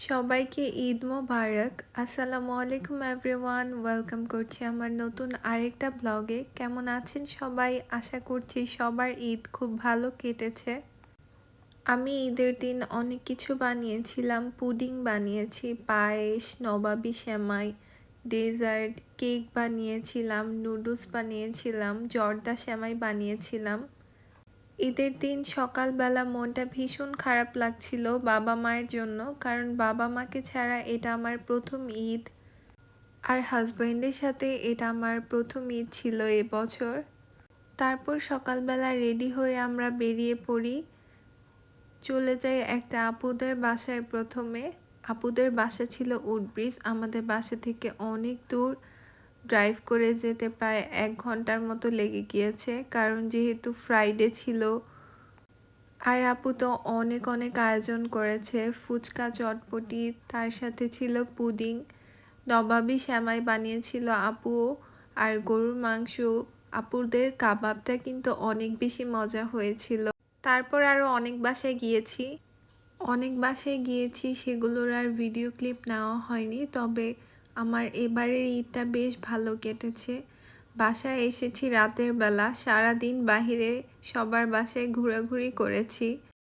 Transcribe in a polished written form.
সবাইকে ঈদ মোবারক। আসসালামু আলাইকুম এভরিওয়ান। ওয়েলকাম করছি আমার নতুন আরেকটা ব্লগে। কেমন আছেন সবাই? আশা করছি সবার ঈদ খুব ভালো কেটেছে। আমি ঈদের দিন অনেক কিছু বানিয়েছিলাম। পুডিং বানিয়েছি, পায়েস, নবাবী সেমাই, ডেজার্ট, কেক বানিয়েছিলাম, নুডলস বানিয়েছিলাম, জর্দা সেমাই বানিয়েছিলাম। ঈদের দিন সকালবেলা মনটা ভীষণ খারাপ লাগছিল বাবা মায়ের জন্য, কারণ বাবা মাকে ছাড়া এটা আমার প্রথম ঈদ, আর হাজব্যান্ডের সাথে এটা আমার প্রথম ঈদ ছিল এবছর। তারপর সকালবেলা রেডি হয়ে আমরা বেরিয়ে পড়ি, চলে যাই একটা আপুদের বাসায়। প্রথমে আপুদের বাসা ছিল উডব্রিজ, আমাদের বাসা থেকে অনেক দূর, ড্রাইভ করে যেতে প্রায় 1 ঘন্টার মতো লেগে গিয়েছে, কারণ যেহেতু ফ্রাইডে ছিল। আর আপু তো অনেক অনেক আয়োজন করেছে, ফুচকা, চটপটি, তার সাথে ছিল পুডিং, নবাবী সেমাই বানিয়েছিল আপুও, আর গরুর মাংস। আপুদের কাবাবটা কিন্তু অনেক বেশি মজা হয়েছিল। তারপর আরও অনেক বাসায় গিয়েছি, সেগুলোর আর ভিডিও ক্লিপ নেওয়া হয়নি। তবে আমার এবারের ঈদটা বেশ ভালো কেটেছে। বাসায় এসেছি রাতের বেলা, সারাদিন বাহিরে সবার বাসায় ঘোরাঘুরি করেছি।